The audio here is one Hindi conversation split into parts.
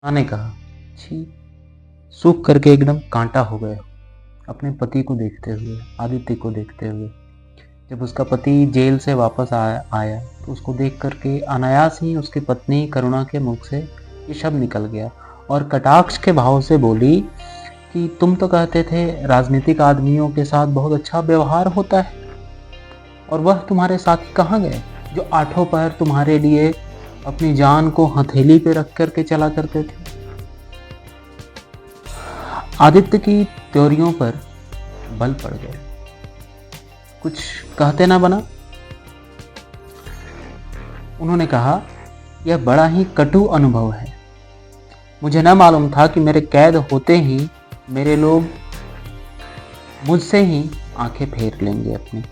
माँ ने कहा, छी, सूख करके एकदम कांटा हो गए हो। अपने पति को देखते हुए, आदित्य को देखते हुए। जब उसका पति जेल से वापस आया तो उसको देख करके अनायास ही उसकी पत्नी करुणा के मुख से ये शब्द निकल गया और कटाक्ष के भाव से बोली कि तुम तो कहते थे राजनीतिक आदमियों के साथ बहुत अच्छा व्यवहार होता है, और वह तुम्हारे साथी कहाँ गए जो आठों पहर तुम्हारे लिए अपनी जान को हथेली पे रख करके चला करते थे। आदित्य की त्योरियों पर बल पड़ गए। कुछ कहते ना बना। उन्होंने कहा, यह बड़ा ही कटु अनुभव है। मुझे न मालूम था कि मेरे कैद होते ही मेरे लोग मुझसे ही आंखें फेर लेंगे अपनी।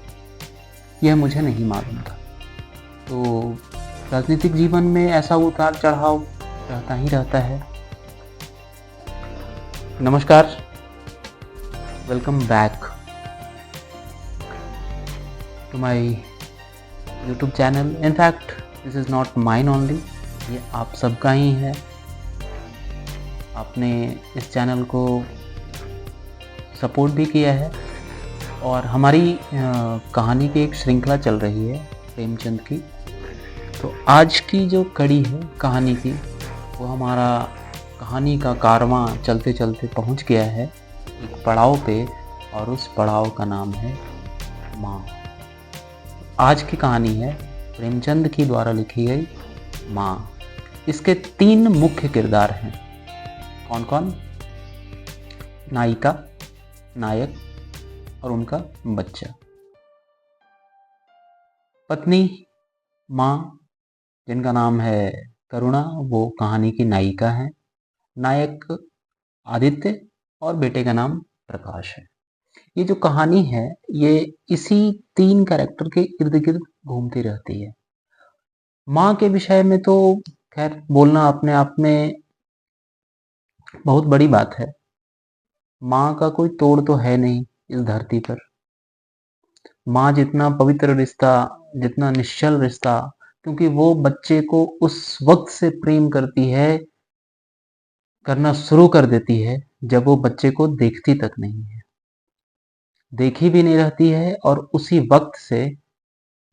यह मुझे नहीं मालूम था। तो राजनीतिक जीवन में ऐसा उतार चढ़ाव रहता ही रहता है। नमस्कार, welcome back to my YouTube channel. In fact this is not mine only, ये आप सबका ही है। आपने इस चैनल को सपोर्ट भी किया है और हमारी कहानी की एक श्रृंखला चल रही है प्रेमचंद की। तो आज की जो कड़ी है कहानी की, वो हमारा कहानी का कारवां चलते चलते पहुंच गया है एक पड़ाव पे, और उस पड़ाव का नाम है माँ। आज की कहानी है प्रेमचंद की द्वारा लिखी गई माँ। इसके 3 मुख्य किरदार हैं। कौन कौन? नायिका, नायक और उनका बच्चा। पत्नी माँ, जिनका नाम है करुणा, वो कहानी की नायिका है। नायक आदित्य और बेटे का नाम प्रकाश है। ये जो कहानी है ये इसी 3 कैरेक्टर के इर्द गिर्द घूमती रहती है। माँ के विषय में तो खैर बोलना अपने आप में बहुत बड़ी बात है। माँ का कोई तोड़ तो है नहीं इस धरती पर। माँ जितना पवित्र रिश्ता, जितना निश्चल रिश्ता, क्योंकि वो बच्चे को उस वक्त से प्रेम करती है, करना शुरू कर देती है जब वो बच्चे को देखती तक नहीं है, देखी भी नहीं रहती है, और उसी वक्त से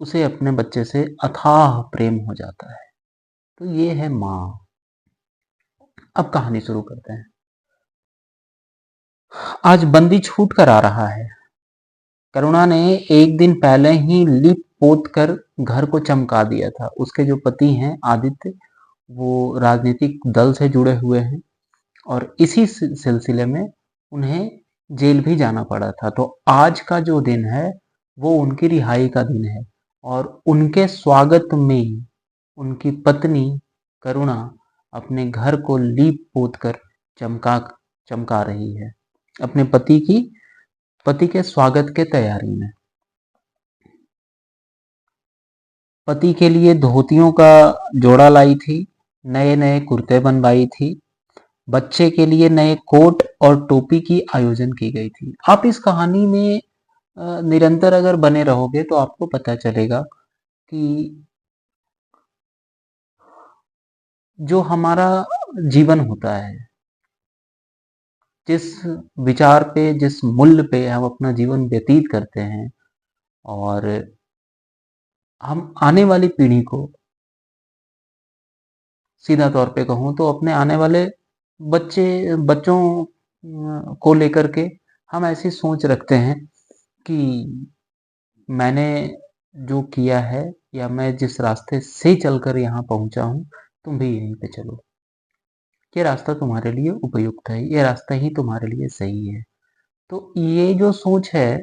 उसे अपने बच्चे से अथाह प्रेम हो जाता है। तो ये है माँ। अब कहानी शुरू करते हैं। आज बंदी छूट कर आ रहा है। करुणा ने एक दिन पहले ही लिप पोत कर घर को चमका दिया था। उसके जो पति हैं आदित्य, वो राजनीतिक दल से जुड़े हुए हैं और इसी सिलसिले में उन्हें जेल भी जाना पड़ा था। तो आज का जो दिन है वो उनकी रिहाई का दिन है, और उनके स्वागत में उनकी पत्नी करुणा अपने घर को लीप पोत कर चमका चमका रही है अपने पति के स्वागत के तैयारी में। पति के लिए धोतियों का जोड़ा लाई थी, नए नए कुर्ते बनवाई थी, बच्चे के लिए नए कोट और टोपी की आयोजन की गई थी। आप इस कहानी में निरंतर अगर बने रहोगे तो आपको पता चलेगा कि जो हमारा जीवन होता है, जिस विचार पे, जिस मूल्य पे हम अपना जीवन व्यतीत करते हैं, और हम आने वाली पीढ़ी को, सीधा तौर पे कहूँ तो अपने आने वाले बच्चों को लेकर के हम ऐसी सोच रखते हैं कि मैंने जो किया है, या मैं जिस रास्ते से चलकर यहाँ पहुंचा हूँ, तुम भी यहीं पे चलो। ये रास्ता तुम्हारे लिए उपयुक्त है, ये रास्ता ही तुम्हारे लिए सही है। तो ये जो सोच है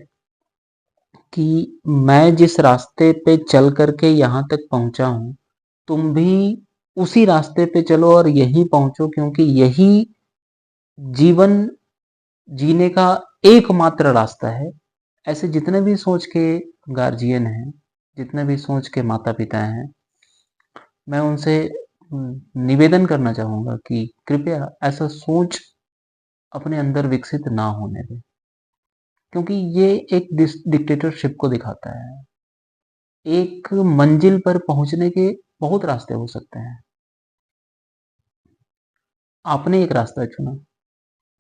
कि मैं जिस रास्ते पे चल करके यहाँ तक पहुंचा हूँ, तुम भी उसी रास्ते पे चलो और यहीं पहुंचो, क्योंकि यही जीवन जीने का एकमात्र रास्ता है। ऐसे जितने भी सोच के गार्जियन हैं, जितने भी सोच के माता पिता हैं, मैं उनसे निवेदन करना चाहूँगा कि कृपया ऐसा सोच अपने अंदर विकसित ना होने दें, क्योंकि ये एक डिक्टेटरशिप को दिखाता है। एक मंजिल पर पहुंचने के बहुत रास्ते हो सकते हैं, आपने एक रास्ता चुना,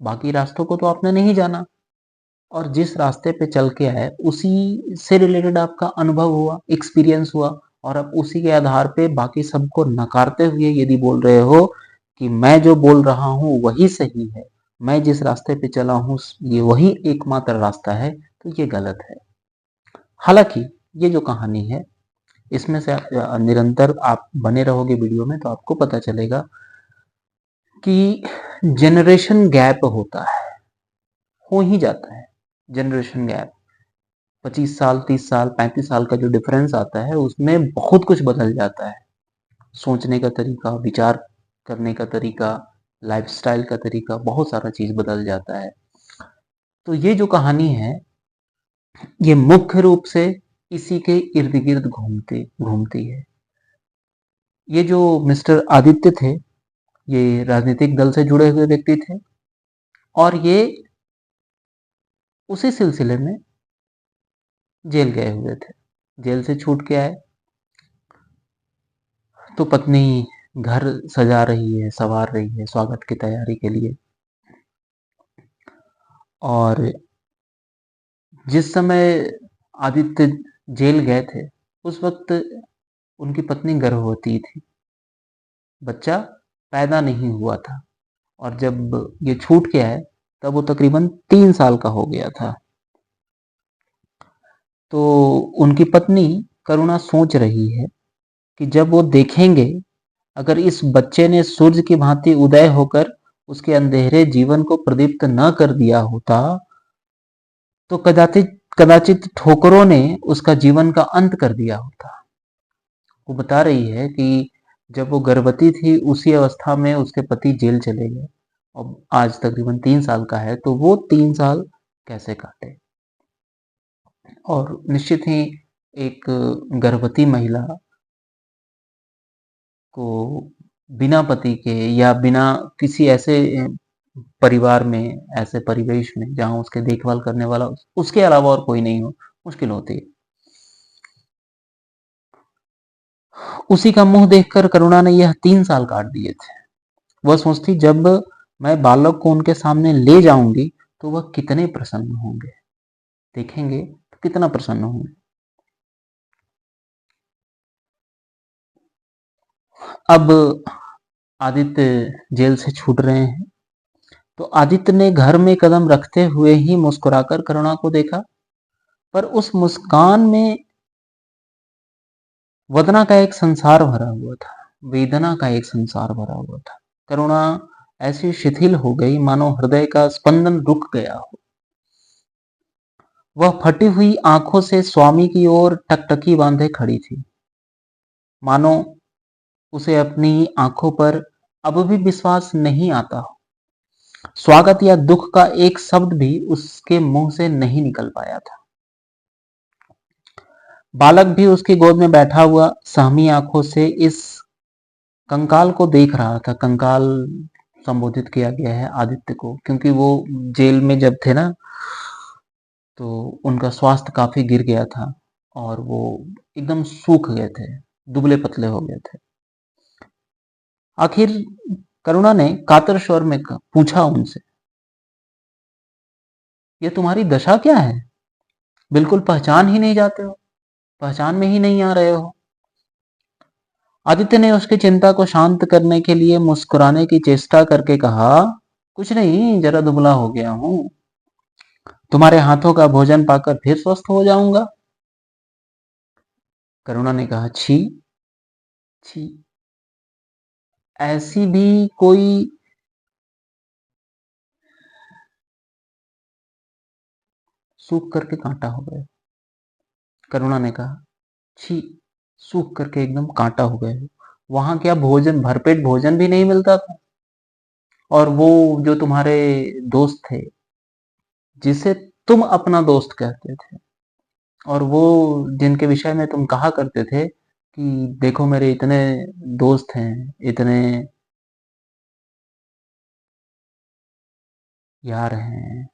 बाकी रास्तों को तो आपने नहीं जाना, और जिस रास्ते पे चल के आए उसी से रिलेटेड आपका अनुभव हुआ, एक्सपीरियंस हुआ, और आप उसी के आधार पे बाकी सबको नकारते हुए यदि बोल रहे हो कि मैं जो बोल रहा हूँ वही सही है, मैं जिस रास्ते पे चला हूँ ये वही एकमात्र रास्ता है, तो ये गलत है। हालांकि ये जो कहानी है इसमें से निरंतर आप बने रहोगे वीडियो में तो आपको पता चलेगा कि जनरेशन गैप होता है, हो ही जाता है जनरेशन गैप। 25 साल, 30 साल, 35 साल का जो डिफरेंस आता है उसमें बहुत कुछ बदल जाता है। सोचने का तरीका, विचार करने का तरीका, लाइफस्टाइल का तरीका, बहुत सारा चीज बदल जाता है। तो ये जो कहानी है ये मुख्य रूप से इसी के इर्द गिर्द घूमती घूमती है। ये जो मिस्टर आदित्य थे ये राजनीतिक दल से जुड़े हुए व्यक्ति थे, और ये उसी सिलसिले में जेल गए हुए थे। जेल से छूट के आए तो पत्नी घर सजा रही है, संवार रही है स्वागत की तैयारी के लिए। और जिस समय आदित्य जेल गए थे उस वक्त उनकी पत्नी गर्भवती थी, बच्चा पैदा नहीं हुआ था, और जब ये छूट के आए तब वो तकरीबन 3 साल का हो गया था। तो उनकी पत्नी करुणा सोच रही है कि जब वो देखेंगे अगर इस बच्चे ने सूर्य की भांति उदय होकर उसके अंधेरे जीवन को प्रदीप्त न कर दिया होता तो कदाचित कदाचित ठोकरों ने उसका जीवन का अंत कर दिया होता। वो बता रही है कि जब वो गर्भवती थी उसी अवस्था में उसके पति जेल चले गए, और आज तकरीबन 3 साल का है, तो वो 3 साल कैसे काटे। और निश्चित ही एक गर्भवती महिला को बिना पति के या बिना किसी ऐसे परिवार में, ऐसे परिवेश में जहां उसके देखभाल करने वाला उसके अलावा और कोई नहीं हो, मुश्किल होती है। उसी का मुंह देखकर करुणा ने यह 3 साल काट दिए थे। वह सोचती जब मैं बालक को उनके सामने ले जाऊंगी तो वह कितने प्रसन्न होंगे, देखेंगे तो कितना प्रसन्न होंगे। अब आदित्य जेल से छूट रहे हैं, तो आदित्य ने घर में कदम रखते हुए ही मुस्कुराकर करुणा को देखा, पर उस मुस्कान में वदना का एक संसार भरा हुआ था, वेदना का एक संसार भरा हुआ था। करुणा ऐसी शिथिल हो गई मानो हृदय का स्पंदन रुक गया हो। वह फटी हुई आंखों से स्वामी की ओर टकटकी बांधे खड़ी थी, मानो उसे अपनी आंखों पर अब भी विश्वास नहीं आता हो। स्वागत या दुख का एक शब्द भी उसके मुंह से नहीं निकल पाया था। बालक भी उसकी गोद में बैठा हुआ सहमी आंखों से इस कंकाल को देख रहा था। कंकाल संबोधित किया गया है आदित्य को, क्योंकि वो जेल में जब थे ना तो उनका स्वास्थ्य काफी गिर गया था और वो एकदम सूख गए थे, दुबले पतले हो गए थे। आखिर करुणा ने कातर स्वर में पूछा उनसे, ये तुम्हारी दशा क्या है? बिल्कुल पहचान ही नहीं जाते हो, पहचान में ही नहीं आ रहे हो। आदित्य ने उसकी चिंता को शांत करने के लिए मुस्कुराने की चेष्टा करके कहा, कुछ नहीं, जरा दुबला हो गया हूं, तुम्हारे हाथों का भोजन पाकर फिर स्वस्थ हो जाऊंगा। करुणा ने कहा, छी छी, ऐसी भी कोई सूख करके कांटा हो गए। करुणा ने कहा, छी, सूख करके एकदम कांटा हो गए। वहां क्या भोजन, भरपेट भोजन भी नहीं मिलता था? और वो जो तुम्हारे दोस्त थे जिसे तुम अपना दोस्त कहते थे, और वो जिनके विषय में तुम कहा करते थे कि देखो मेरे इतने दोस्त हैं, इतने यार हैं,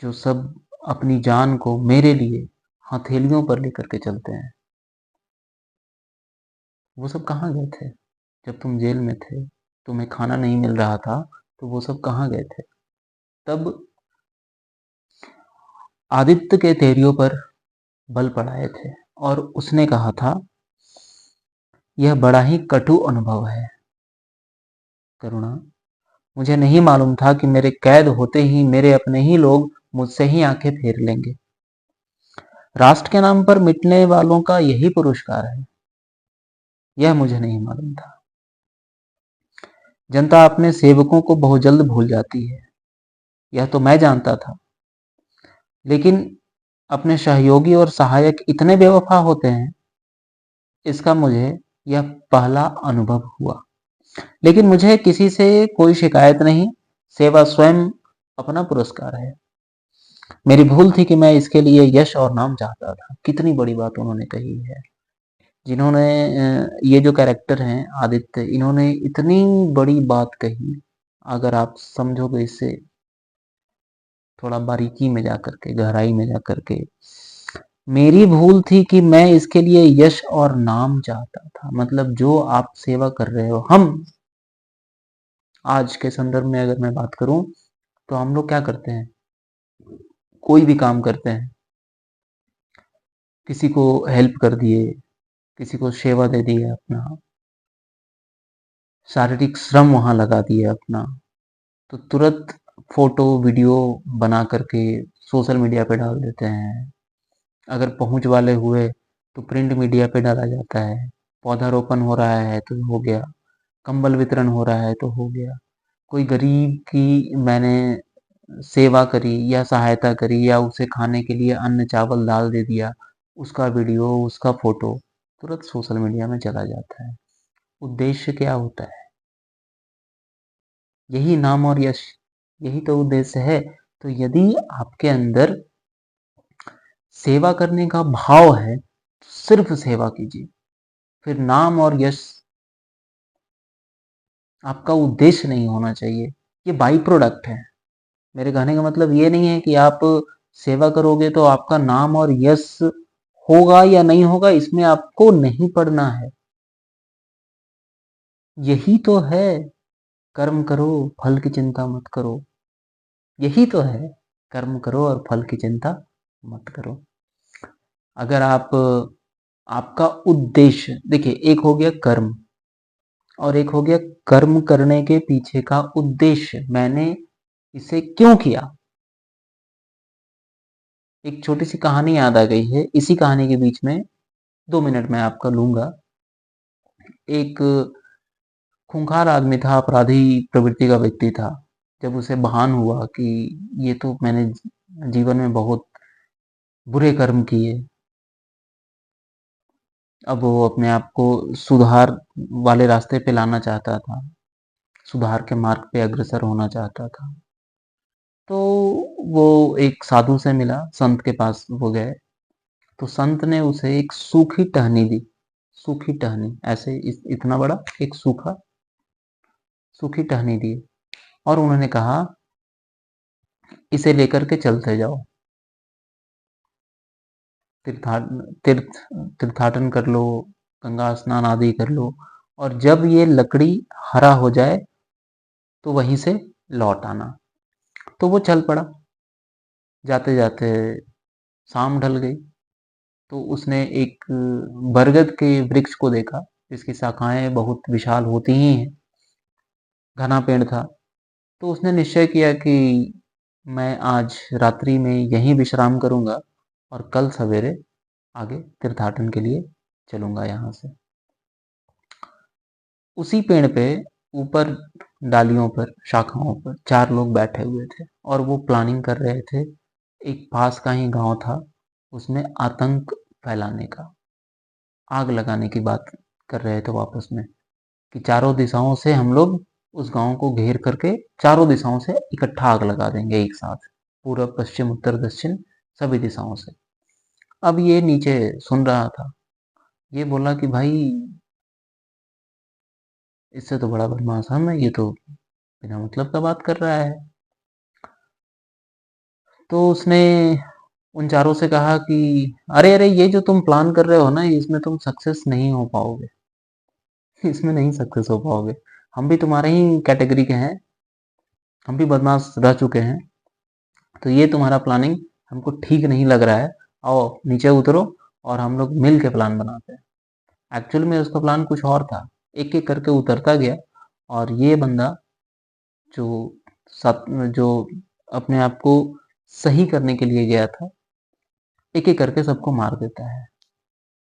जो सब अपनी जान को मेरे लिए हथेलियों पर लेकर के चलते हैं, वो सब कहाँ गए थे जब तुम जेल में थे? तुम्हें खाना नहीं मिल रहा था, तो वो सब कहाँ गए थे? तब आदित्य के तेरियों पर बल पड़ाए थे और उसने कहा था, यह बड़ा ही कटु अनुभव है करुणा। मुझे नहीं मालूम था कि मेरे कैद होते ही मेरे अपने ही लोग मुझसे ही आंखें फेर लेंगे। राष्ट्र के नाम पर मिटने वालों का यही पुरस्कार है, यह मुझे नहीं मालूम था। जनता अपने सेवकों को बहुत जल्द भूल जाती है, यह तो मैं जानता था, लेकिन अपने सहयोगी और सहायक इतने बेवफा होते हैं, इसका मुझे यह पहला अनुभव हुआ। लेकिन मुझे किसी से कोई शिकायत नहीं, सेवा स्वयं अपना पुरस्कार है। मेरी भूल थी कि मैं इसके लिए यश और नाम चाहता था। कितनी बड़ी बात उन्होंने कही है। जिन्होंने ये जो कैरेक्टर हैं आदित्य, इन्होंने इतनी बड़ी बात कही। अगर आप समझोगे इससे थोड़ा बारीकी में जा करके, गहराई में जा करके, मेरी भूल थी कि मैं इसके लिए यश और नाम चाहता था। मतलब जो आप सेवा कर रहे हो, हम आज के संदर्भ में अगर मैं बात करूं, तो हम लोग क्या करते हैं, कोई भी काम करते हैं, किसी को हेल्प कर दिए, किसी को सेवा दे दी है, अपना शारीरिक श्रम वहां लगा दिया अपना, तो तुरंत फोटो वीडियो बना करके सोशल मीडिया पे डाल देते हैं। अगर पहुंच वाले हुए तो प्रिंट मीडिया पे डाला जाता है। पौधारोपण हो रहा है तो हो गया, कंबल वितरण हो रहा है तो हो गया, कोई गरीब की मैंने सेवा करी या सहायता करी या उसे खाने के लिए अन्न चावल दाल दे दिया, उसका वीडियो, उसका फोटो तुरंत सोशल मीडिया में चला जाता है। उद्देश्य क्या होता है? यही नाम और यश, यही तो उद्देश्य है। तो यदि आपके अंदर सेवा करने का भाव है, तो सिर्फ सेवा कीजिए। फिर नाम और यश आपका उद्देश्य नहीं होना चाहिए, ये बाई प्रोडक्ट है। मेरे कहने का मतलब ये नहीं है कि आप सेवा करोगे तो आपका नाम और यश होगा या नहीं होगा, इसमें आपको नहीं पड़ना है। यही तो है, कर्म करो, फल की चिंता मत करो। यही तो है, कर्म करो और फल की चिंता मत करो। अगर आपका उद्देश्य, देखिए, एक हो गया कर्म और एक हो गया कर्म करने के पीछे का उद्देश्य, मैंने इसे क्यों किया। एक छोटी सी कहानी याद आ गई है, इसी कहानी के बीच में 2 मिनट मैं आपका लूंगा। एक खूंखार आदमी था, अपराधी प्रवृत्ति का व्यक्ति था। जब उसे भान हुआ कि ये तो मैंने जीवन में बहुत बुरे कर्म किए, अब वो अपने आप को सुधार वाले रास्ते पे लाना चाहता था, सुधार के मार्ग पे अग्रसर होना चाहता था। तो वो एक साधु से मिला, संत के पास वो गए, तो संत ने उसे एक सूखी टहनी दी। सूखी टहनी, ऐसे इतना बड़ा एक सूखी टहनी दी और उन्होंने कहा, इसे लेकर के चलते जाओ, तीर्थाटन कर लो, गंगा स्नान आदि कर लो, और जब ये लकड़ी हरा हो जाए तो वहीं से लौट आना। तो वो चल पड़ा। जाते जाते शाम ढल गई, तो उसने एक बरगद के वृक्ष को देखा, जिसकी शाखाएं बहुत विशाल होती ही हैं, घना पेड़ था। तो उसने निश्चय किया कि मैं आज रात्रि में यहीं विश्राम करूंगा और कल सवेरे आगे तीर्थाटन के लिए चलूंगा यहाँ से। उसी पेड़ पे ऊपर डालियों पर, शाखाओं पर 4 लोग बैठे हुए थे और वो प्लानिंग कर रहे थे। एक पास का ही गांव था, उसमें आतंक फैलाने का, आग लगाने की बात कर रहे थे आपस में, कि चारों दिशाओं से हम लोग उस गांव को घेर करके चारों दिशाओं से इकट्ठा आग लगा देंगे एक साथ, पूर्व पश्चिम उत्तर दक्षिण सभी दिशाओं से। अब ये नीचे सुन रहा था, ये बोला कि भाई, इससे तो बड़ा बदमाश हम है, ये तो बिना मतलब का बात कर रहा है। तो उसने उन चारों से कहा कि अरे अरे, ये जो तुम प्लान कर रहे हो ना, इसमें तुम सक्सेस नहीं हो पाओगे, इसमें नहीं सक्सेस हो पाओगे। हम भी तुम्हारे ही कैटेगरी के हैं, हम भी बदमाश रह चुके हैं, तो ये तुम्हारा प्लानिंग हमको ठीक नहीं लग रहा है, आओ नीचे उतरो और हम लोग मिल के प्लान बनाते हैं। एक्चुअल में उसका प्लान कुछ और था, एक एक करके उतरता गया और ये बंदा जो साथ जो अपने आप को सही करने के लिए गया था, एक एक करके सबको मार देता है।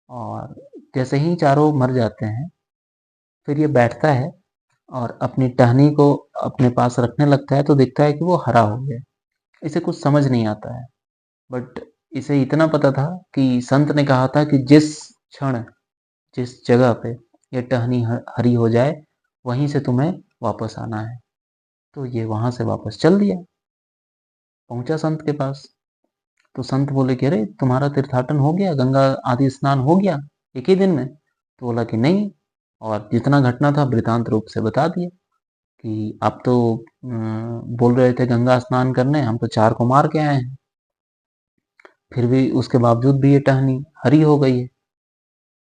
और जैसे ही चारों मर जाते हैं, फिर ये बैठता है और अपनी टहनी को अपने पास रखने लगता है, तो दिखता है कि वो हरा हो गया। इसे कुछ समझ नहीं आता है, बट इसे इतना पता था कि संत ने कहा था कि जिस क्षण जिस जगह पे ये टहनी हरी हो जाए, वहीं से तुम्हें वापस आना है। तो ये वहां से वापस चल दिया, पहुंचा संत के पास। तो संत बोले कि अरे तुम्हारा तीर्थाटन हो गया, गंगा आदि स्नान हो गया एक ही दिन में? तो बोला कि नहीं, और जितना घटना था वृतांत रूप से बता दिया कि आप तो बोल रहे थे गंगा स्नान करने, हम तो 4 को मार के आए हैं, फिर भी उसके बावजूद भी ये टहनी हरी हो गई है।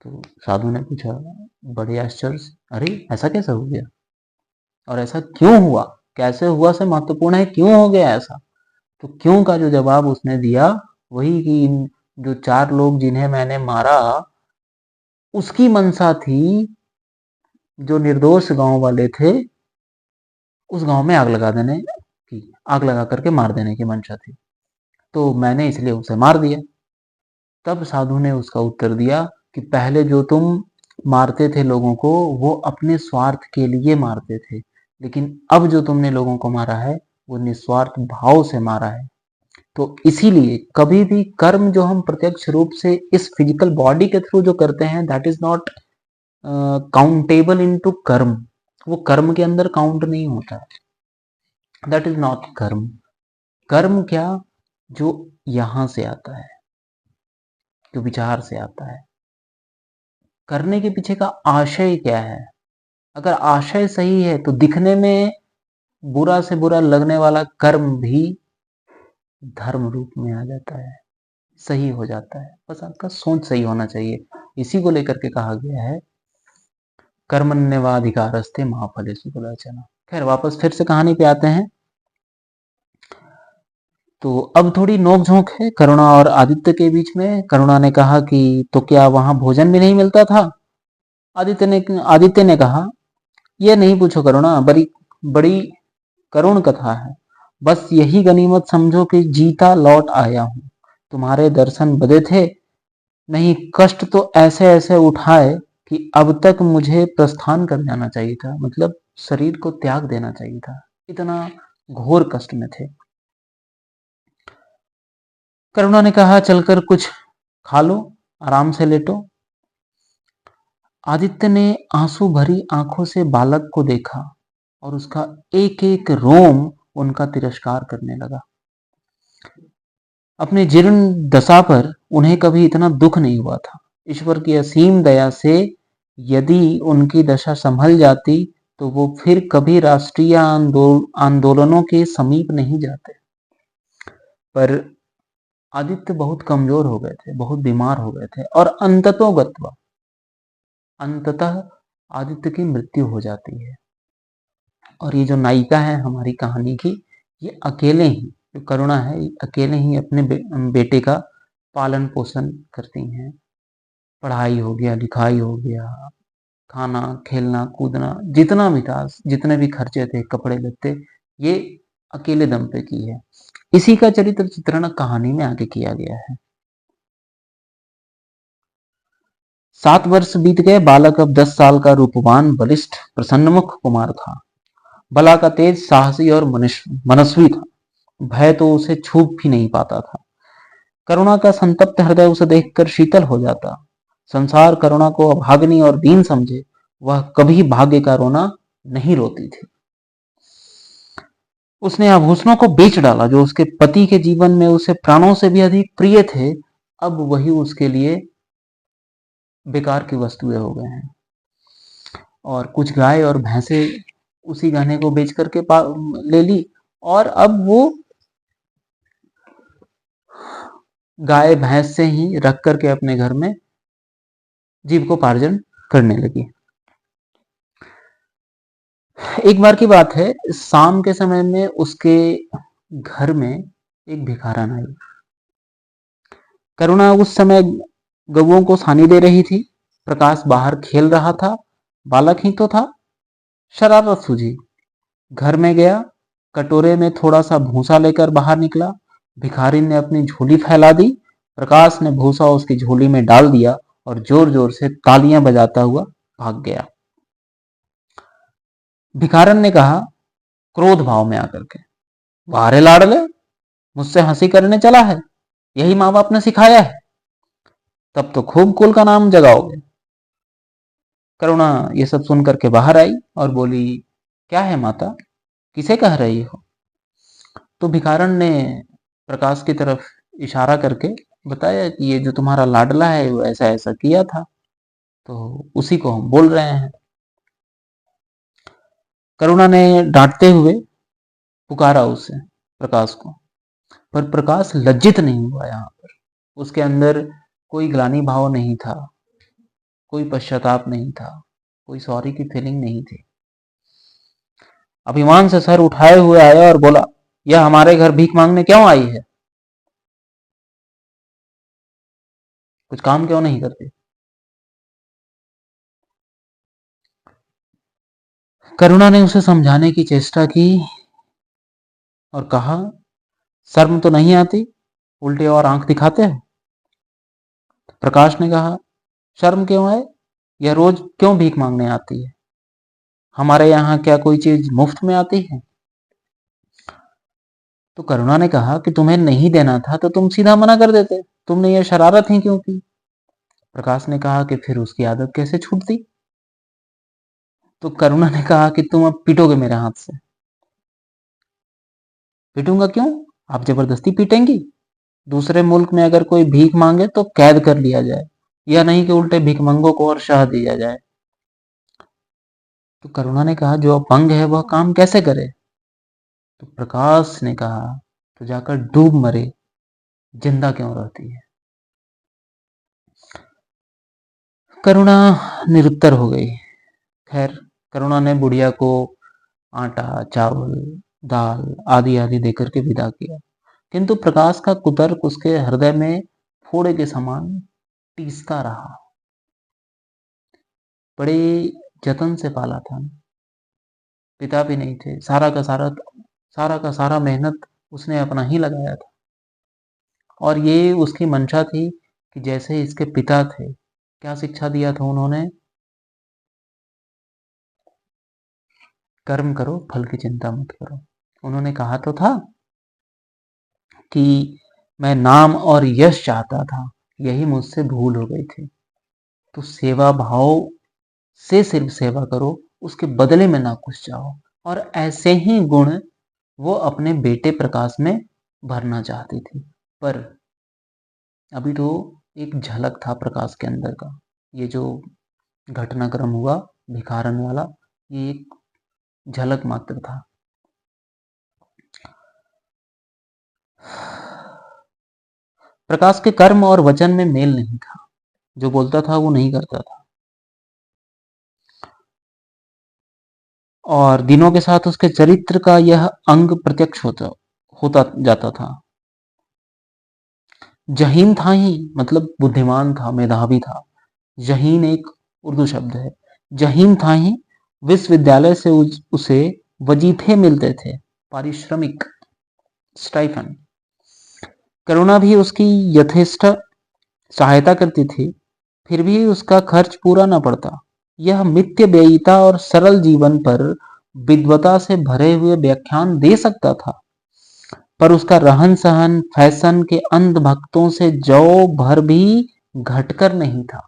तो साधु ने पूछा बड़े आश्चर्य से, अरे ऐसा कैसे हो गया और ऐसा क्यों हुआ? कैसे हुआ से महत्वपूर्ण है, क्यों हो गया ऐसा? तो क्यों का जो जवाब उसने दिया, वही कि इन जो 4 लोग जिन्हें मैंने मारा, उसकी मंशा थी, जो निर्दोष गांव वाले थे, उस गांव में आग लगा देने की, आग लगा करके मार देने की मंशा थी, तो मैंने इसलिए उसे मार दिया। तब साधु ने उसका उत्तर दिया कि पहले जो तुम मारते थे लोगों को, वो अपने स्वार्थ के लिए मारते थे, लेकिन अब जो तुमने लोगों को मारा है, वो निस्वार्थ भाव से मारा है। तो इसीलिए कभी भी कर्म जो हम प्रत्यक्ष रूप से इस फिजिकल बॉडी के थ्रू जो करते हैं, that is not countable into कर्म। वो कर्म के अंदर काउंट नहीं होता है, दैट इज नॉट कर्म। कर्म क्या, जो यहां से आता है, जो विचार से आता है। करने के पीछे का आशय क्या है? अगर आशय सही है तो दिखने में बुरा से बुरा लगने वाला कर्म भी धर्म रूप में आ जाता है, सही हो जाता है। बस आपका सोच सही होना चाहिए। इसी को लेकर के कहा गया है कर्मण्येवाधिकारस्ते मा फलेषु कदाचन। खैर वापस फिर से कहानी पे आते हैं। तो अब थोड़ी नोक झोंक है करुणा और आदित्य के बीच में। करुणा ने कहा कि तो क्या वहां भोजन भी नहीं मिलता था? आदित्य ने कहा यह नहीं पूछो करुणा, बड़ी बड़ी करुण कथा है। बस यही गनीमत समझो कि जीता लौट आया हूं। तुम्हारे दर्शन बदे थे, नहीं कष्ट तो ऐसे ऐसे उठाए कि अब तक मुझे प्रस्थान कर जाना चाहिए था, मतलब शरीर को त्याग देना चाहिए था, इतना घोर कष्ट में थे। करुणा ने कहा चलकर कुछ खा लो, आराम से लेटो। आदित्य ने आंसू भरी आंखों से बालक को देखा और उसका एक एक रोम उनका तिरस्कार करने लगा। अपने जीर्ण दशा पर उन्हें कभी इतना दुख नहीं हुआ था। ईश्वर की असीम दया से यदि उनकी दशा संभल जाती, तो वो फिर कभी राष्ट्रीय आंदोलनों के समीप नहीं जाते। पर आदित्य बहुत कमजोर हो गए थे, बहुत बीमार हो गए थे, और अंततः आदित्य की मृत्यु हो जाती है। और ये जो नायिका है हमारी कहानी की, ये अकेले ही, जो करुणा है, ये अकेले ही अपने बेटे का पालन पोषण करती हैं। पढ़ाई हो गया, लिखाई हो गया, खाना खेलना कूदना, जितना भी था, जितने भी खर्चे थे, कपड़े लत्ते, ये अकेले दम पे की है। इसी का चरित्र चित्रण कहानी में आगे किया गया है। 7 वर्ष बीत गए। बालक अब 10 साल का रूपवान बलिष्ठ प्रसन्नमुख कुमार था। बला का तेज साहसी और मनस्वी था। भय तो उसे छू भी नहीं पाता था। करुणा का संतप्त हृदय उसे देखकर शीतल हो जाता। संसार करुणा को अभागिनी और दीन समझे, वह कभी भाग्य का रोना नहीं रोती थी। उसने आभूषणों को बेच डाला जो उसके पति के जीवन में उसे प्राणों से भी अधिक प्रिय थे। अब वही उसके लिए बेकार की वस्तुएं हो गए हैं। और कुछ गाय और भैंसे उसी गहने को बेच करके ले ली, और अब वो गाय भैंस से ही रख करके अपने घर में जीविकोपार्जन करने लगी। एक बार की बात है, शाम के समय में उसके घर में एक भिखारन आई। करुणा उस समय गऊओं को सानी दे रही थी। प्रकाश बाहर खेल रहा था, बालक ही तो था। शरारत सूझी, घर में गया, कटोरे में थोड़ा सा भूसा लेकर बाहर निकला। भिखारी ने अपनी झोली फैला दी। प्रकाश ने भूसा उसकी झोली में डाल दिया और जोर जोर से तालियां बजाता हुआ भाग गया। भिखारन ने कहा क्रोध भाव में आकर के, वारे लाडले, मुझसे हंसी करने चला है? यही माँ बाप ने सिखाया है? तब तो खूब कुल का नाम जगाओगे। करुणा ये सब सुन करके बाहर आई और बोली, क्या है माता, किसे कह रही हो? तो भिखारन ने प्रकाश की तरफ इशारा करके बताया कि ये जो तुम्हारा लाडला है वो ऐसा ऐसा किया था, तो उसी को हम बोल रहे हैं। करुणा ने डांटते हुए पुकारा उसे, प्रकाश को, पर प्रकाश लज्जित नहीं हुआ। यहाँ पर उसके अंदर कोई ग्लानि भाव नहीं था, कोई पश्चाताप नहीं था, कोई सॉरी की फीलिंग नहीं थी। अभिमान से सर उठाए हुए आया और बोला, यह हमारे घर भीख मांगने क्यों आई है? कुछ काम क्यों नहीं करती? करुणा ने उसे समझाने की चेष्टा की और कहा, शर्म तो नहीं आती, उल्टे और आंख दिखाते हो। प्रकाश ने कहा, शर्म क्यों आए, यह रोज क्यों भीख मांगने आती है? हमारे यहाँ क्या कोई चीज मुफ्त में आती है? तो करुणा ने कहा कि तुम्हें नहीं देना था तो तुम सीधा मना कर देते, तुमने यह शरारत ही क्यों की? प्रकाश ने कहा कि फिर उसकी आदत कैसे छूटती? तो करुणा ने कहा कि तुम अब पीटोगे मेरे हाथ से। पीटूंगा क्यों? आप जबरदस्ती पीटेंगी? दूसरे मुल्क में अगर कोई भीख मांगे तो कैद कर लिया जाए, या नहीं कि उल्टे भिखमंगों को और शाह दिया जाए। तो करुणा ने कहा, जो अपंग है वह काम कैसे करे? तो प्रकाश ने कहा, तो जाकर डूब मरे, जिंदा क्यों रहती है? करुणा निरुत्तर हो गई। खैर, करुणा ने बुढ़िया को आटा, चावल, दाल आदि आदि देकर के विदा किया, किंतु प्रकाश का कुतर्क उसके हृदय में फोड़े के समान टीसता रहा। बड़े जतन से पाला था, पिता भी नहीं थे, सारा का सारा मेहनत उसने अपना ही लगाया था, और ये उसकी मंशा थी कि जैसे इसके पिता थे, क्या शिक्षा दिया था उन्होंने? कर्म करो, फल की चिंता मत करो। उन्होंने कहा तो था कि मैं नाम और यश चाहता था, यही मुझसे भूल हो गई थी। तो सेवा भाव से सिर्फ सेवा करो, उसके बदले में ना कुछ चाहो। और ऐसे ही गुण वो अपने बेटे प्रकाश में भरना चाहती थी। पर अभी तो एक झलक था प्रकाश के अंदर का। ये जो घटनाक्रम हुआ भिखारन वाला, ये एक झलक मात्र था। प्रकाश के कर्म और वचन में मेल नहीं था, जो बोलता था वो नहीं करता था, और दिनों के साथ उसके चरित्र का यह अंग प्रत्यक्ष होता होता जाता था। जहीन था ही मतलब बुद्धिमान था, मेधावी था। जहीन एक उर्दू शब्द है। जहीन था ही, विश्वविद्यालय से उसे वजीफे मिलते थे, पारिश्रमिक, स्टाइफन। करुणा भी उसकी यथेष्ट सहायता करती थी, फिर भी उसका खर्च पूरा न पड़ता। यह मित्य व्ययिता और सरल जीवन पर विद्वता से भरे हुए व्याख्यान दे सकता था, पर उसका रहन सहन फैशन के अंध भक्तों से जौ भर भी घटकर नहीं था।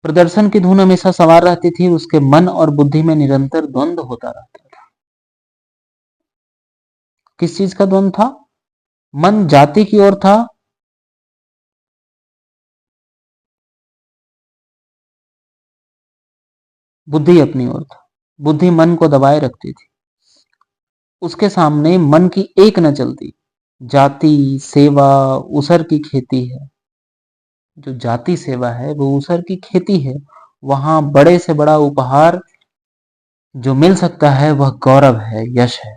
प्रदर्शन की धुन हमेशा सवार रहती थी, उसके मन और बुद्धि में निरंतर द्वंद्व होता रहता था। किस चीज का द्वंद्व था? मन जाति की ओर था, बुद्धि अपनी ओर था। बुद्धि मन को दबाए रखती थी, उसके सामने मन की एक न चलती। जाति सेवा उसर की खेती है, जो जाति सेवा है वो उसर की खेती है। वहां बड़े से बड़ा उपहार जो मिल सकता है वह गौरव है, यश है,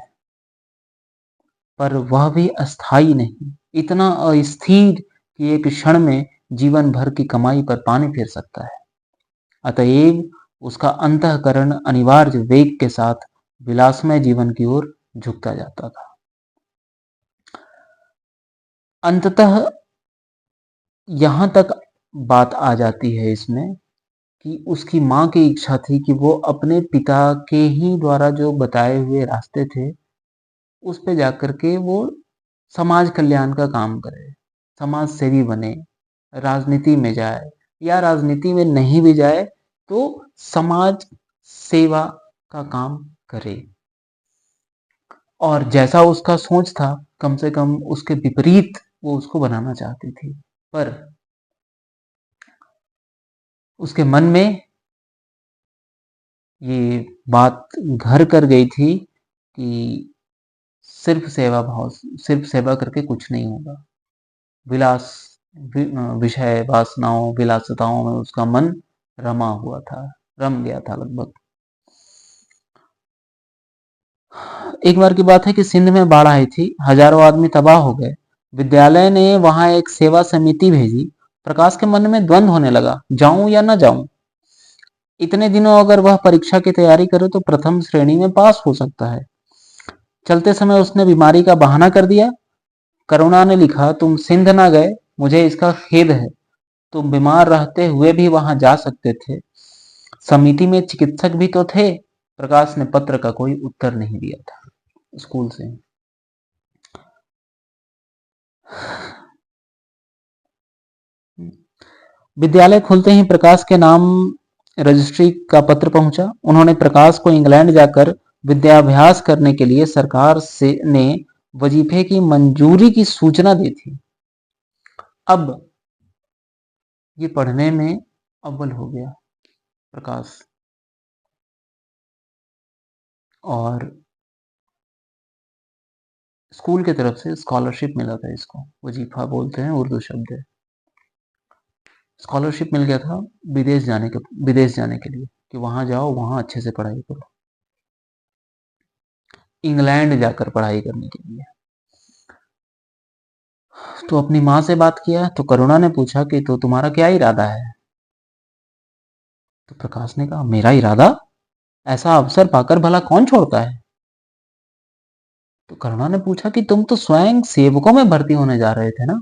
पर वह भी अस्थाई नहीं, इतना अस्थिर कि एक क्षण में जीवन भर की कमाई पर पानी फिर सकता है। अतएव उसका अंतःकरण अनिवार्य वेग के साथ विलासमय जीवन की ओर झुकता जाता था। अंततः यहां तक बात आ जाती है इसमें कि उसकी माँ की इच्छा थी कि वो अपने पिता के ही द्वारा जो बताए हुए रास्ते थे, उस पे जाकर के वो समाज कल्याण का काम करे, समाज सेवी बने, राजनीति में जाए, या राजनीति में नहीं भी जाए तो समाज सेवा का काम करे। और जैसा उसका सोच था, कम से कम उसके विपरीत वो उसको बनाना चाहती थी, पर उसके मन में ये बात घर कर गई थी कि सिर्फ सेवा भाव, सिर्फ सेवा करके कुछ नहीं होगा। विलास, विषय वासनाओं, विलासिताओं में उसका मन रमा हुआ था, रम गया था लगभग। एक बार की बात है कि सिंध में बाढ़ आई थी, हजारों आदमी तबाह हो गए। विद्यालय ने वहां एक सेवा समिति भेजी। प्रकाश के मन में द्वंद्व होने लगा, जाऊं या ना जाऊं। इतने दिनों अगर वह परीक्षा की तैयारी करे तो प्रथम श्रेणी में पास हो सकता है। चलते समय उसने बीमारी का बहाना कर दिया। करुणा ने लिखा, तुम सिंध ना गए, मुझे इसका खेद है। तुम बीमार रहते हुए भी वहां जा सकते थे। समिति में चिकित्सक भी तो थे। प्रकाश ने पत्र का कोई उत्तर नहीं दिया था स्कूल से। विद्यालय खुलते ही प्रकाश के नाम रजिस्ट्री का पत्र पहुंचा। उन्होंने प्रकाश को इंग्लैंड जाकर विद्याभ्यास करने के लिए सरकार से ने वजीफे की मंजूरी की सूचना दी थी। अब ये पढ़ने में अव्वल हो गया प्रकाश, और स्कूल की तरफ से स्कॉलरशिप मिला था इसको, वजीफा बोलते हैं, उर्दू शब्द है। स्कॉलरशिप मिल गया था विदेश जाने के लिए, कि वहां जाओ, वहां अच्छे से पढ़ाई करो, इंग्लैंड जाकर पढ़ाई करने के लिए। तो अपनी माँ से बात किया तो करुणा ने पूछा कि तो तुम्हारा क्या इरादा है। तो प्रकाश ने कहा, मेरा इरादा, ऐसा अवसर पाकर भला कौन छोड़ता है। तो करुणा ने पूछा कि तुम तो स्वयं सेवकों में भर्ती होने जा रहे थे ना।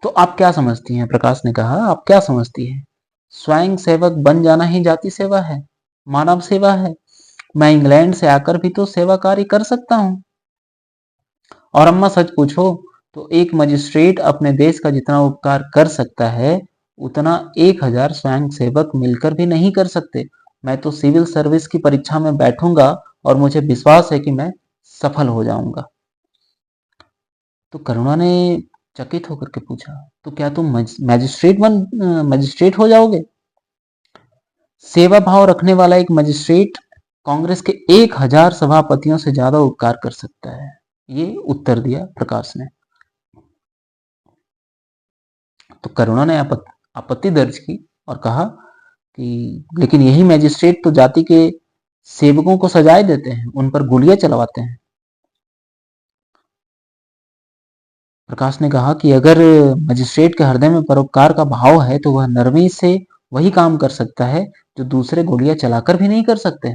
तो आप क्या समझती हैं। प्रकाश ने कहा, आप क्या समझती हैं, स्वयं सेवक बन जाना ही जाति सेवा है, मानव सेवा है। मैं इंग्लैंड से आकर भी तो सेवा कार्य कर सकता हूं। और अम्मा सच पूछो तो एक मजिस्ट्रेट अपने देश का जितना उपकार कर सकता है, उतना 1000 स्वयं सेवक मिलकर भी नहीं कर सकते। मैं तो सिविल सर्विस की परीक्षा में बैठूंगा और मुझे विश्वास है कि मैं सफल हो जाऊंगा। तो करुणा ने चकित होकर के पूछा, तो क्या तुम मजिस्ट्रेट हो जाओगे। सेवा भाव रखने वाला एक मजिस्ट्रेट कांग्रेस के 1000 सभापतियों से ज्यादा उपकार कर सकता है, ये उत्तर दिया प्रकाश ने। तो करुणा ने आपत्ति दर्ज की और कहा कि लेकिन यही मजिस्ट्रेट तो जाति के सेवकों को सजाए देते हैं, उन पर गोलियां चलवाते हैं। प्रकाश ने कहा कि अगर मजिस्ट्रेट के हृदय में परोपकार का भाव है तो वह नरमी से वही काम कर सकता है जो दूसरे गोलियां चलाकर भी नहीं कर सकते।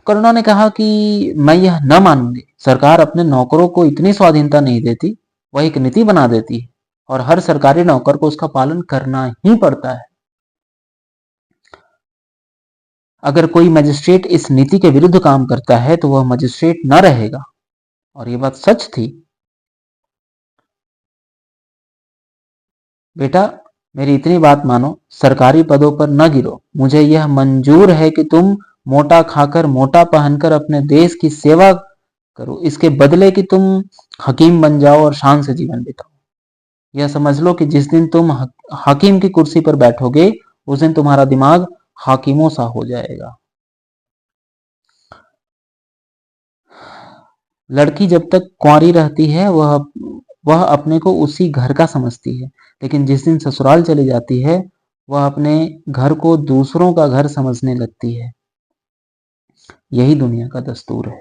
करुणा ने कहा कि मैं यह न मानूंगी। सरकार अपने नौकरों को इतनी स्वाधीनता नहीं देती, वह एक नीति बना देती है और हर सरकारी नौकर को उसका पालन करना ही पड़ता है। अगर कोई मजिस्ट्रेट इस नीति के विरुद्ध काम करता है तो वह मजिस्ट्रेट न रहेगा। और ये बात सच थी। बेटा, मेरी इतनी बात मानो, सरकारी पदों पर न गिरो। मुझे यह मंजूर है कि तुम मोटा खाकर मोटा पहनकर अपने देश की सेवा करो, इसके बदले कि तुम हकीम बन जाओ और शान से जीवन बिताओ। यह समझ लो कि जिस दिन तुम हकीम की कुर्सी पर बैठोगे, उस दिन तुम्हारा दिमाग हाकिमों सा हो जाएगा। लड़की जब तक कुंवारी रहती है वह अपने को उसी घर का समझती है, लेकिन जिस दिन ससुराल चली जाती है वह अपने घर को दूसरों का घर समझने लगती है। यही दुनिया का दस्तूर है।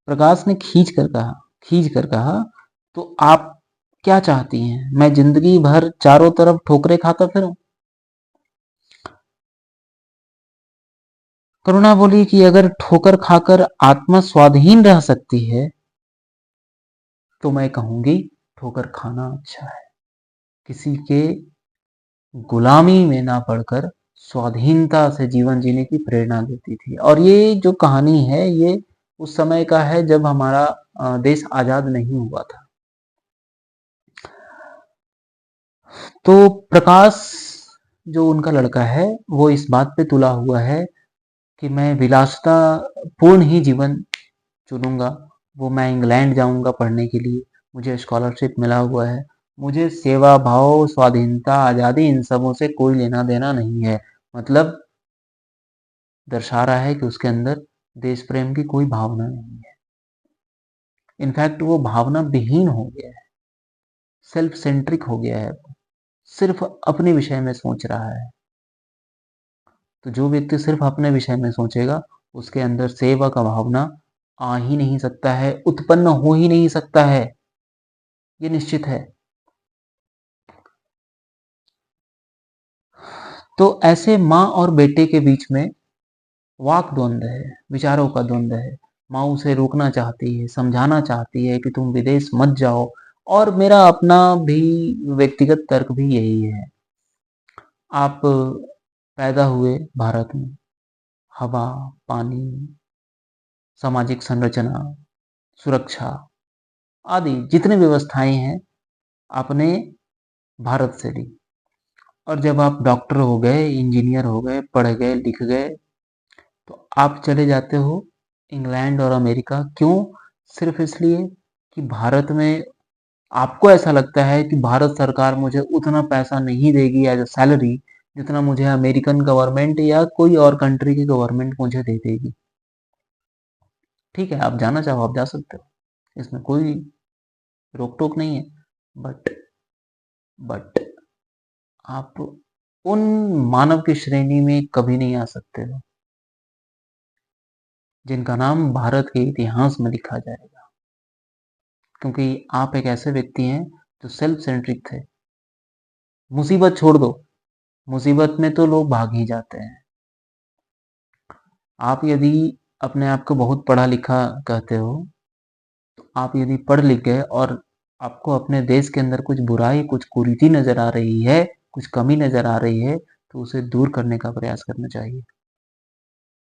प्रकाश ने खींच कर कहा, तो आप क्या चाहती हैं? मैं जिंदगी भर चारों तरफ ठोकरें खाता फिरूं? करुणा बोली कि अगर ठोकर खाकर आत्मा स्वाधीन रह सकती है तो मैं कहूंगी ठोकर खाना अच्छा है। किसी के गुलामी में ना पड़कर स्वाधीनता से जीवन जीने की प्रेरणा देती थी। और ये जो कहानी है ये उस समय का है जब हमारा देश आजाद नहीं हुआ था। तो प्रकाश जो उनका लड़का है वो इस बात पे तुला हुआ है कि मैं विलासिता पूर्ण ही जीवन चुनूंगा। वो मैं इंग्लैंड जाऊंगा पढ़ने के लिए, मुझे स्कॉलरशिप मिला हुआ है, मुझे सेवा भाव, स्वाधीनता, आजादी इन सबों से कोई लेना देना नहीं है। मतलब दर्शा रहा है कि उसके अंदर देश प्रेम की कोई भावना नहीं है। इनफैक्ट वो भावना विहीन हो गया है, सेल्फ सेंट्रिक हो गया है, सिर्फ अपने विषय में सोच रहा है। तो जो व्यक्ति सिर्फ अपने विषय में सोचेगा उसके अंदर सेवा का भावना आ ही नहीं सकता है, उत्पन्न हो ही नहीं सकता है, ये निश्चित है। तो ऐसे माँ और बेटे के बीच में वाक द्वंद है, विचारों का द्वंद है। माँ उसे रोकना चाहती है, समझाना चाहती है कि तुम विदेश मत जाओ, और मेरा अपना भी व्यक्तिगत तर्क भी यही है। आप पैदा हुए भारत में, हवा, पानी, सामाजिक संरचना, सुरक्षा आदि जितनी व्यवस्थाएं हैं आपने भारत से ली। और जब आप डॉक्टर हो गए, इंजीनियर हो गए, पढ़ गए, लिख गए, तो आप चले जाते हो इंग्लैंड और अमेरिका। क्यों? सिर्फ इसलिए कि भारत में आपको ऐसा लगता है कि भारत सरकार मुझे उतना पैसा नहीं देगी एज अ सैलरी जितना मुझे अमेरिकन गवर्नमेंट या कोई और कंट्री की गवर्नमेंट मुझे दे देगी। ठीक है, आप जाना चाहो आप जा सकते हो, इसमें कोई रोक टोक नहीं है। बट बट आप उन मानव की श्रेणी में कभी नहीं आ सकते हो जिनका नाम भारत के इतिहास में लिखा जाएगा, क्योंकि आप एक ऐसे व्यक्ति हैं जो सेल्फ सेंट्रिक थे। मुसीबत छोड़ दो, मुसीबत में तो लोग भाग ही जाते हैं। आप यदि अपने आप को बहुत पढ़ा लिखा कहते हो, तो आप यदि पढ़ लिख गए और आपको अपने देश के अंदर कुछ बुराई, कुछ कुरीति नजर आ रही है, कुछ कमी नजर आ रही है, तो उसे दूर करने का प्रयास करना चाहिए।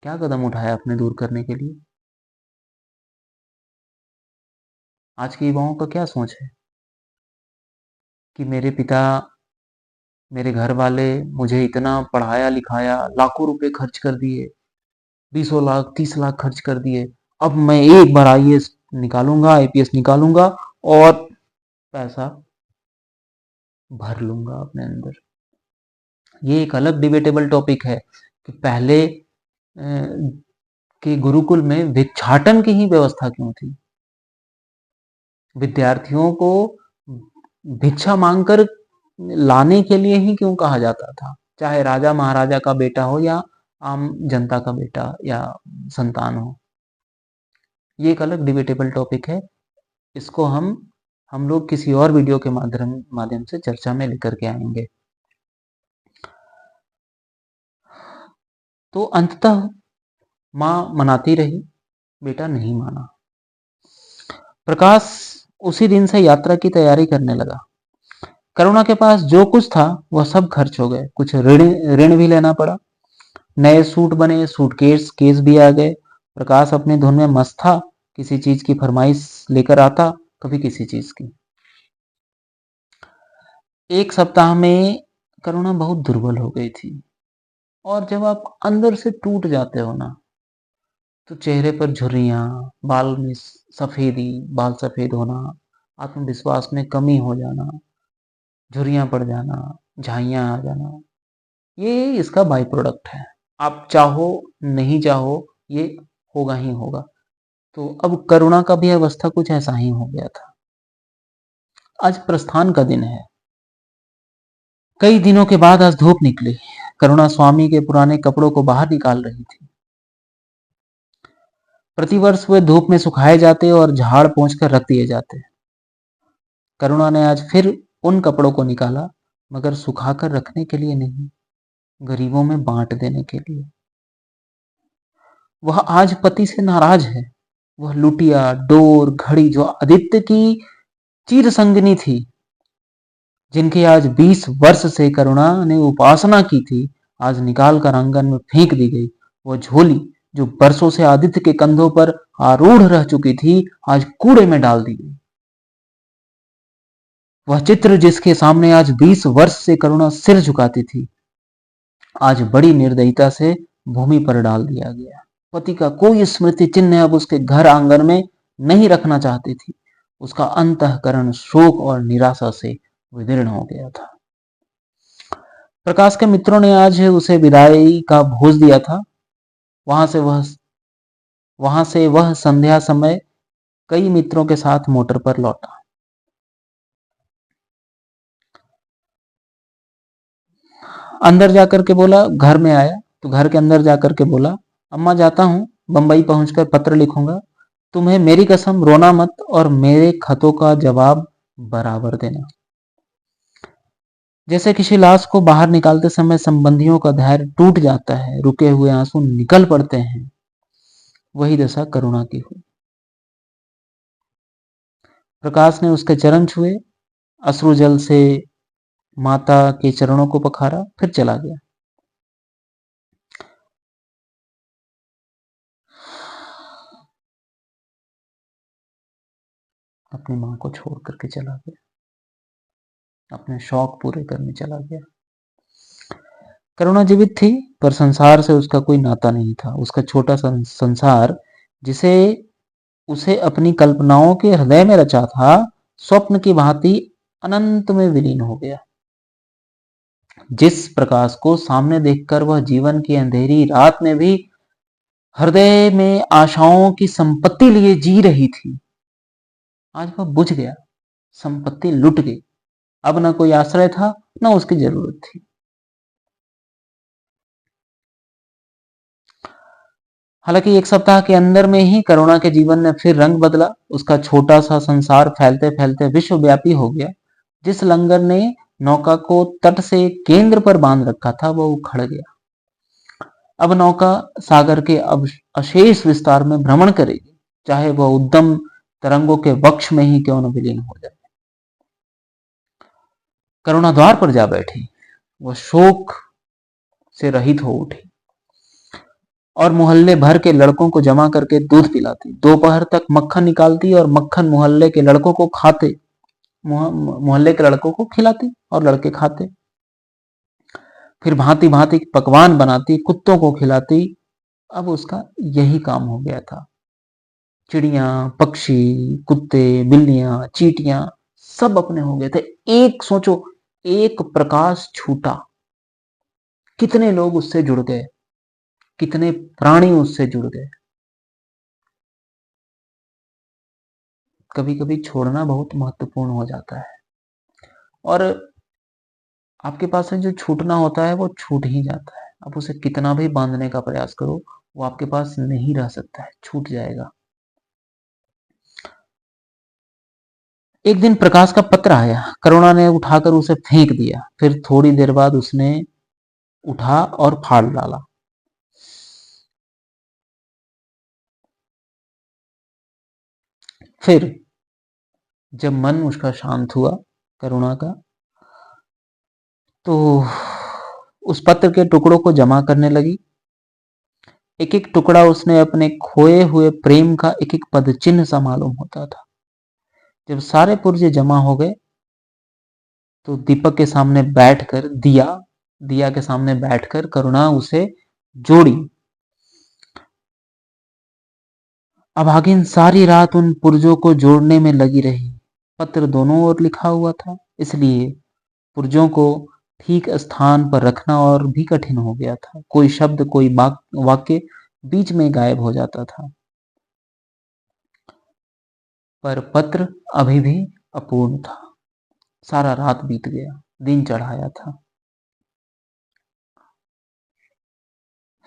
क्या कदम उठाया आपने दूर करने के लिए? आज के युवाओं का क्या सोच है कि मेरे पिता, मेरे घर वाले मुझे इतना पढ़ाया लिखाया, लाखों रुपए खर्च कर दिए, 20 लाख 30 लाख खर्च कर दिए, अब मैं एक बार आईएएस निकालूंगा, आईपीएस निकालूंगा और पैसा भर लूंगा अपने अंदर। ये एक अलग डिबेटेबल टॉपिक है कि पहले के गुरुकुल में भिक्षाटन की ही व्यवस्था क्यों थी? विद्यार्थियों को भिक्षा मांगकर लाने के लिए ही क्यों कहा जाता था? चाहे राजा महाराजा का बेटा हो या आम जनता का बेटा या संतान हो। ये एक अलग डिबेटेबल टॉपिक है। इसको हम लोग किसी और वीडियो के माध्यम से चर्चा में लेकर के आएंगे। तो अंततः माँ मनाती रही, बेटा नहीं माना। प्रकाश उसी दिन से यात्रा की तैयारी करने लगा। करुणा के पास जो कुछ था वह सब खर्च हो गए, कुछ ऋण ऋण भी लेना पड़ा। नए सूट बने, सूटकेस केस भी आ गए। प्रकाश अपने धुन में मस्त था, किसी चीज की फरमाइश लेकर आता, कभी किसी चीज की। एक सप्ताह में करुणा बहुत दुर्बल हो गई थी। और जब आप अंदर से टूट जाते हो ना, तो चेहरे पर झुर्रियां, बाल में सफेदी, बाल सफेद होना, आत्मविश्वास में कमी हो जाना, झुर्रियां पड़ जाना, झाइयां आ जाना, ये इसका बाई प्रोडक्ट है। आप चाहो नहीं चाहो ये होगा ही होगा। तो अब करुणा का भी अवस्था कुछ ऐसा ही हो गया था। आज प्रस्थान का दिन है। कई दिनों के बाद आज धूप निकली। करुणा स्वामी के पुराने कपड़ों को बाहर निकाल रही थी। प्रतिवर्ष वे धूप में सुखाए जाते और झाड़ पोंछ कर रख दिए जाते। करुणा ने आज फिर उन कपड़ों को निकाला, मगर सुखाकर रखने के लिए नहीं, गरीबों में बांट देने के लिए। वह आज पति से नाराज है। वह लुटिया डोर घड़ी जो आदित्य की चिर संगिनी थी, जिनके आज 20 वर्ष से करुणा ने उपासना की थी, आज निकाल कर आंगन में फेंक दी गई। वह झोली जो बरसों से आदित्य के कंधों पर आरूढ़ रह चुकी थी, आज कूड़े में डाल दी गई। वह चित्र जिसके सामने आज 20 वर्ष से करुणा सिर झुकाती थी, आज बड़ी निर्दयता से भूमि पर डाल दिया गया। पति का कोई स्मृति चिन्ह अब उसके घर आंगन में नहीं रखना चाहती थी। उसका अंतःकरण शोक और निराशा से विदीर्ण हो गया था। प्रकाश के मित्रों ने आज उसे विदाई का भोज दिया था। वहां से वह संध्या समय कई मित्रों के साथ मोटर पर लौटा। अंदर जाकर के बोला, घर में आया तो घर के अंदर जाकर के बोला, अम्मा जाता हूं, बंबई पहुंचकर पत्र लिखूंगा। तुम्हें मेरी कसम, रोना मत और मेरे खतों का जवाब बराबर देना। जैसे किसी लाश को बाहर निकालते समय संबंधियों का धैर्य टूट जाता है, रुके हुए आंसू निकल पड़ते हैं, वही दशा करुणा की हुई। प्रकाश ने उसके चरण छुए, अश्रु जल से माता के चरणों को पखारा, फिर चला गया। अपनी मां को छोड़ करके चला गया, अपने शौक पूरे करने चला गया। करुणा जीवित थी, पर संसार से उसका कोई नाता नहीं था। उसका छोटा संसार, जिसे उसे अपनी कल्पनाओं के हृदय में रचा था, स्वप्न की भांति अनंत में विलीन हो गया। जिस प्रकाश को सामने देखकर वह जीवन की अंधेरी रात में भी हृदय में आशाओं की संपत्ति लिए जी रही थी, आज वह बुझ गया, संपत्ति लुट गई। अब न कोई आश्रय था, न उसकी जरूरत थी। हालांकि एक सप्ताह के अंदर में ही करुणा के जीवन ने फिर रंग बदला। उसका छोटा सा संसार फैलते फैलते विश्वव्यापी हो गया। जिस लंगर ने नौका को तट से केंद्र पर बांध रखा था, वह उखड़ गया। अब नौका सागर के अब अशेष विस्तार में भ्रमण करेगी, चाहे वह उद्दम तरंगों के वक्ष में ही क्यों न विलीन हो जाए। करुणा द्वार पर जा बैठी। वह शोक से रहित हो उठी और मोहल्ले भर के लड़कों को जमा करके दूध पिलाती। दोपहर तक मक्खन निकालती और मक्खन मोहल्ले के लड़कों को खिलाती और लड़के खाते। फिर भांति भांति पकवान बनाती, कुत्तों को खिलाती। अब उसका यही काम हो गया था। चिड़ियां, पक्षी, कुत्ते, बिल्लियां, चींटियां सब अपने हो गए थे। एक सोचो, एक प्रकाश छूटा, कितने लोग उससे जुड़ गए, कितने प्राणी उससे जुड़ गए। कभी कभी छोड़ना बहुत महत्वपूर्ण हो जाता है, और आपके पास से जो छूटना होता है वो छूट ही जाता है। आप उसे कितना भी बांधने का प्रयास करो, वो आपके पास नहीं रह सकता है, छूट जाएगा। एक दिन प्रकाश का पत्र आया। करुणा ने उठाकर उसे फेंक दिया। फिर थोड़ी देर बाद उसने उठा और फाड़ डाला। फिर जब मन उसका शांत हुआ, करुणा का, तो उस पत्र के टुकड़ों को जमा करने लगी। एक एक टुकड़ा उसने अपने खोए हुए प्रेम का एक एक पद चिन्ह सा मालूम होता था। जब सारे पुर्जे जमा हो गए तो दीपक के सामने बैठकर, दिया के सामने बैठकर करुणा उसे जोड़ी। अभागिन सारी रात उन पुर्जों को जोड़ने में लगी रही। पत्र दोनों ओर लिखा हुआ था, इसलिए पुर्जों को ठीक स्थान पर रखना और भी कठिन हो गया था। कोई शब्द, कोई वाक्य बीच में गायब हो जाता था। पर पत्र अभी भी अपूर्ण था। सारा रात बीत गया, दिन चढ़ाया था।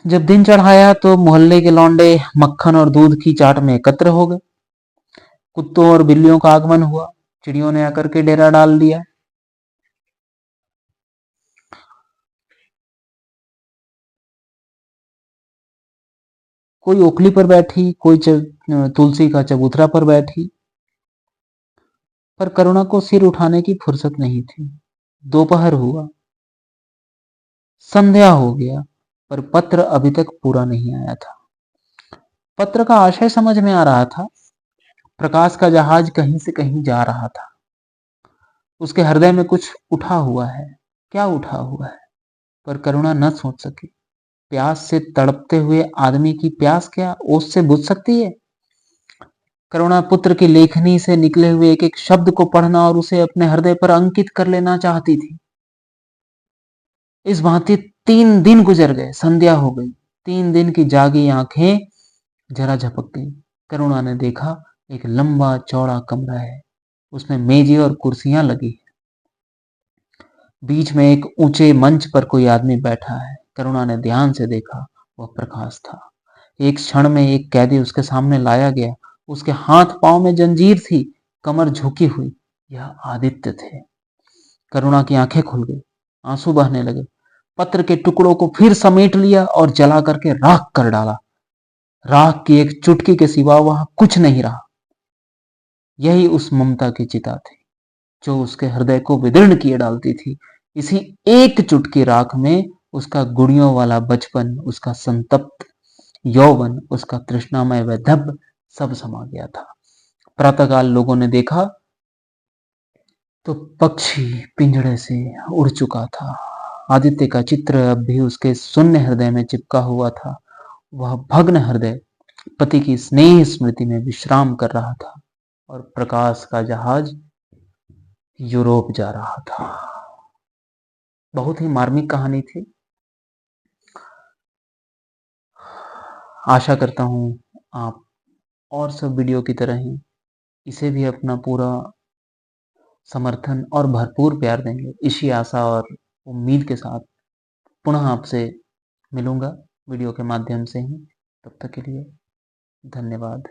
जब दिन चढ़ाया तो मोहल्ले के लौंडे मक्खन और दूध की चाट में एकत्र हो गए। कुत्तों और बिल्लियों का आगमन हुआ। चिड़ियों ने आकर के डेरा डाल दिया। कोई ओखली पर बैठी, कोई तुलसी का चबूतरा पर बैठी, पर करुणा को सिर उठाने की फुर्सत नहीं थी। दोपहर हुआ, संध्या हो गया, पर पत्र अभी तक पूरा नहीं आया था। पत्र का आशय समझ में आ रहा था। प्रकाश का जहाज कहीं से कहीं जा रहा था। उसके हृदय में कुछ उठा हुआ है। क्या उठा हुआ है? पर करुणा न सोच सकी। प्यास से तड़पते हुए आदमी की प्यास क्या ओस से बुझ सकती है? करुणा पुत्र की लेखनी से निकले हुए एक एक शब्द को पढ़ना और उसे अपने हृदय पर अंकित कर लेना चाहती थी। इस भांति 3 दिन गुजर गए। संध्या हो गई। 3 दिन की जागी आंखें जरा झपक गई। करुणा ने देखा एक लंबा चौड़ा कमरा है। उसमें मेजें और कुर्सियां लगी है। बीच में एक ऊंचे मंच पर कोई आदमी बैठा है। करुणा ने ध्यान से देखा, वह प्रकाश था। एक क्षण में एक कैदी उसके सामने लाया गया। उसके हाथ पांव में जंजीर थी, कमर झुकी हुई। यह आदित्य थे। करुणा की आंखें खुल गई, आंसू बहने लगे। पत्र के टुकड़ों को फिर समेट लिया और जला करके राख कर डाला। राख की एक चुटकी के सिवा वहां कुछ नहीं रहा। यही उस ममता की चिता थी जो उसके हृदय को विदीर्ण किए डालती थी। इसी एक चुटकी राख में उसका गुड़ियों वाला बचपन, उसका संतप्त यौवन, उसका तृष्णामय वैधव्य सब समा गया था। प्रातःकाल लोगों ने देखा तो पक्षी पिंजड़े से उड़ चुका था। आदित्य का चित्र अब भी उसके शून्य हृदय में चिपका हुआ था। वह भग्न हृदय पति की स्नेह स्मृति में विश्राम कर रहा था और प्रकाश का जहाज यूरोप जा रहा था। बहुत ही मार्मिक कहानी थी। आशा करता हूं आप और सब वीडियो की तरह ही इसे भी अपना पूरा समर्थन और भरपूर प्यार देंगे। इसी आशा और उम्मीद के साथ पुनः आपसे मिलूंगा वीडियो के माध्यम से ही। तब तक के लिए धन्यवाद।